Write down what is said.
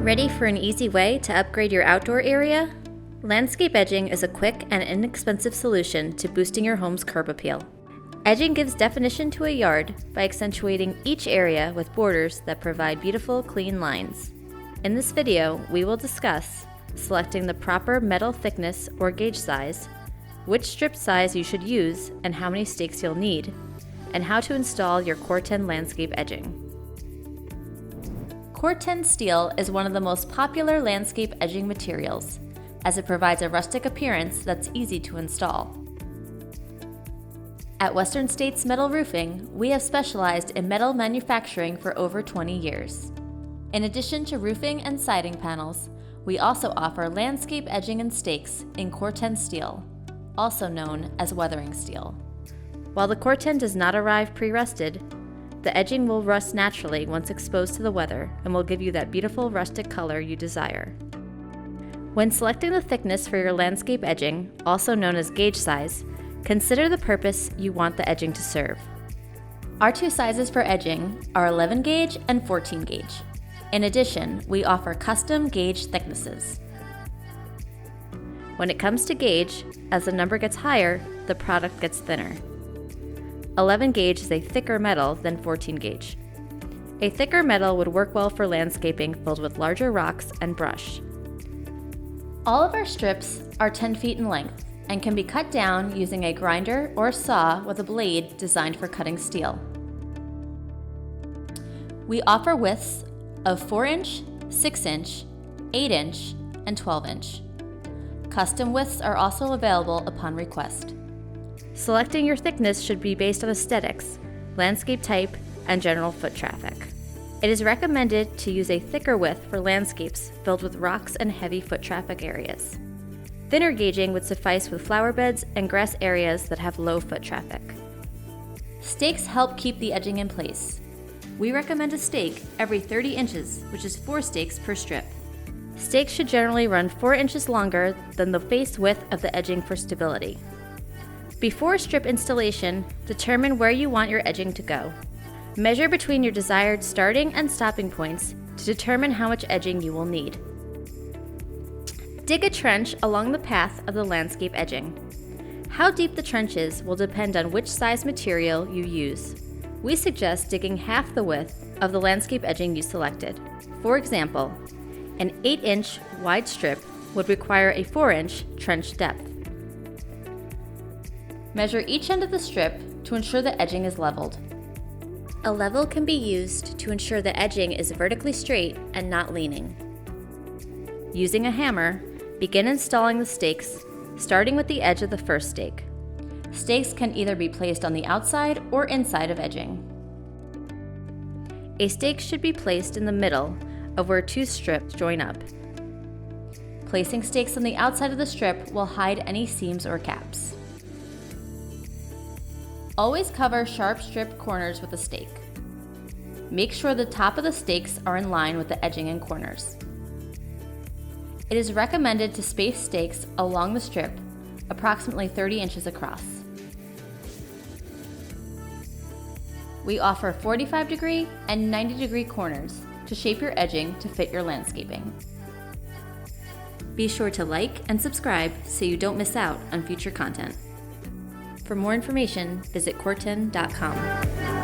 Ready for an easy way to upgrade your outdoor area? Landscape edging is a quick and inexpensive solution to boosting your home's curb appeal. Edging gives definition to a yard by accentuating each area with borders that provide beautiful, clean lines. In this video, we will discuss selecting the proper metal thickness or gauge size, which strip size you should use and how many stakes you'll need, and how to install your Corten landscape edging. Corten steel is one of the most popular landscape edging materials, as it provides a rustic appearance that's easy to install. At Western States Metal Roofing, we have specialized in metal manufacturing for over 20 years. In addition to roofing and siding panels, we also offer landscape edging and stakes in Corten steel, also known as weathering steel. While the Corten does not arrive pre-rusted, the edging will rust naturally once exposed to the weather and will give you that beautiful rustic color you desire. When selecting the thickness for your landscape edging, also known as gauge size, consider the purpose you want the edging to serve. Our two sizes for edging are 11 gauge and 14 gauge. In addition, we offer custom gauge thicknesses. When it comes to gauge, as the number gets higher, the product gets thinner. 11 gauge is a thicker metal than 14 gauge. A thicker metal would work well for landscaping filled with larger rocks and brush. All of our strips are 10 feet in length and can be cut down using a grinder or saw with a blade designed for cutting steel. We offer widths of 4-inch, 6-inch, 8-inch, and 12-inch. Custom widths are also available upon request. Selecting your thickness should be based on aesthetics, landscape type, and general foot traffic. It is recommended to use a thicker width for landscapes filled with rocks and heavy foot traffic areas. Thinner gauging would suffice with flower beds and grass areas that have low foot traffic. Stakes help keep the edging in place. We recommend a stake every 30 inches, which is 4 stakes per strip. Stakes should generally run 4 inches longer than the face width of the edging for stability. Before strip installation, determine where you want your edging to go. Measure between your desired starting and stopping points to determine how much edging you will need. Dig a trench along the path of the landscape edging. How deep the trench is will depend on which size material you use. We suggest digging half the width of the landscape edging you selected. For example, an 8-inch wide strip would require a 4-inch trench depth. Measure each end of the strip to ensure the edging is leveled. A level can be used to ensure the edging is vertically straight and not leaning. Using a hammer, begin installing the stakes, starting with the edge of the first stake. Stakes can either be placed on the outside or inside of edging. A stake should be placed in the middle of where two strips join up. Placing stakes on the outside of the strip will hide any seams or gaps. Always cover sharp strip corners with a stake. Make sure the top of the stakes are in line with the edging and corners. It is recommended to space stakes along the strip approximately 30 inches across. We offer 45-degree and 90-degree corners to shape your edging to fit your landscaping. Be sure to like and subscribe so you don't miss out on future content. For more information, visit Corten.com.